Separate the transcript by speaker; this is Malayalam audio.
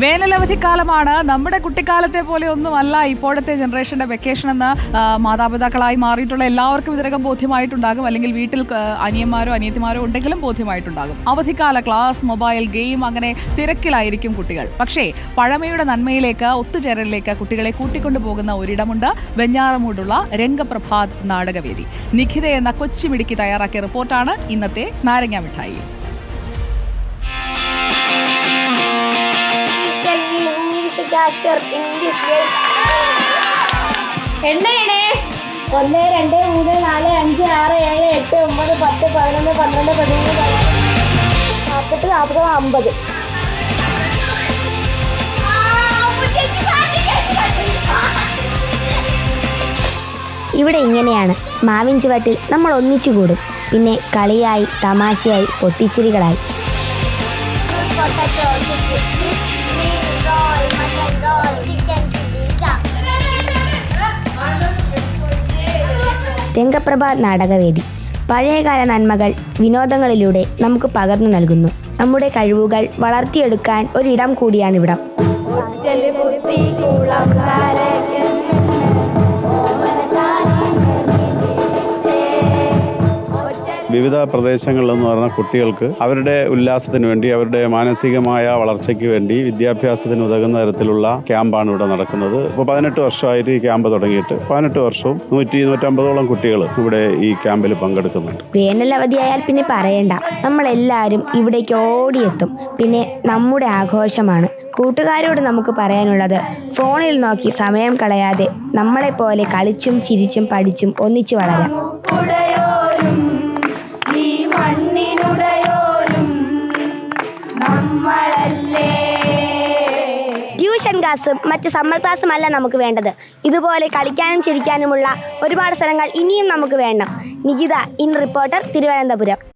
Speaker 1: വേനലവധിക്കാലമാണ്. നമ്മുടെ കുട്ടിക്കാലത്തെ പോലെ ഒന്നുമല്ല ഇപ്പോഴത്തെ ജനറേഷന്റെ വെക്കേഷൻ എന്ന് മാതാപിതാക്കളായി മാറിയിട്ടുള്ള എല്ലാവർക്കും ഇതിനകം ബോധ്യമായിട്ടുണ്ടാകും. അല്ലെങ്കിൽ വീട്ടിൽ അനിയന്മാരോ അനിയത്തിമാരോ ഉണ്ടെങ്കിലും ബോധ്യമായിട്ടുണ്ടാകും. അവധിക്കാല ക്ലാസ്, മൊബൈൽ, ഗെയിം, അങ്ങനെ തിരക്കിലായിരിക്കും കുട്ടികൾ. പക്ഷേ പഴമയുടെ നന്മയിലേക്ക്, ഒത്തുചേരലിലേക്ക് കുട്ടികളെ കൂട്ടിക്കൊണ്ടുപോകുന്ന ഒരിടമുണ്ട്. വെഞ്ഞാറമൂടുള്ള രംഗപ്രഭാത് നാടകവേദി. നിഖിത എന്ന കൊച്ചുമിടുക്കി തയ്യാറാക്കിയ റിപ്പോർട്ടാണ് ഇന്നത്തെ നാരങ്ങ മിഠായി.
Speaker 2: എണ്ണയണേ 1 2 3 4 5 6 7 8 9 10 11 12 13 14 40 50. ഇവിടെ ഇങ്ങനെയാണ്. മാവിൻ ചുവട്ടിൽ നമ്മൾ ഒന്നിച്ചു കൂടും. പിന്നെ കളിയായി, തമാശയായി, പൊട്ടിച്ചിരികളായി. രംഗപ്രഭാത് നാടകവേദി പഴയകാല നന്മകൾ വിനോദങ്ങളിലൂടെ നമുക്ക് പകർന്നു നൽകുന്നു. നമ്മുടെ കഴിവുകൾ വളർത്തിയെടുക്കാൻ ഒരിടം കൂടിയാണിവിടം.
Speaker 3: വിവിധ പ്രദേശങ്ങളിലെന്ന് പറഞ്ഞ കുട്ടികൾക്ക് അവരുടെ ഉല്ലാസത്തിന് വേണ്ടി, അവരുടെ മാനസികമായ വളർച്ചയ്ക്ക് വേണ്ടി, വിദ്യാഭ്യാസത്തിന് ഉതകുന്ന തരത്തിലുള്ള ക്യാമ്പാണ് ഇവിടെ നടക്കുന്നത്. ഇപ്പോൾ 18 വർഷമായിട്ട് ഈ ക്യാമ്പ് തുടങ്ങിയിട്ട് 18 വർഷവും 100-150ഓളം കുട്ടികൾ ഇവിടെ ഈ ക്യാമ്പിൽ പങ്കെടുക്കുന്നുണ്ട്.
Speaker 2: വേനലവധിയായാൽ പിന്നെ പറയണ്ട, നമ്മളെല്ലാവരും ഇവിടേക്ക് ഓടിയെത്തും. പിന്നെ നമ്മുടെ ആഘോഷമാണ്. കൂട്ടുകാരോട് നമുക്ക് പറയാനുള്ളത്, ഫോണിൽ നോക്കി സമയം കളയാതെ നമ്മളെപ്പോലെ കളിച്ചും ചിരിച്ചും പഠിച്ചും ഒന്നിച്ചു വളരാം. ട്യൂഷൻ ക്ലാസ്സും മറ്റ് സമ്മർ ക്ലാസ്സും അല്ല നമുക്ക് വേണ്ടത്. ഇതുപോലെ കളിക്കാനും ചിരിക്കാനുമുള്ള ഒരുപാട് സ്ഥലങ്ങൾ ഇനിയും നമുക്ക് വേണം. Nikita, in reporter, Thiruvananthapuram.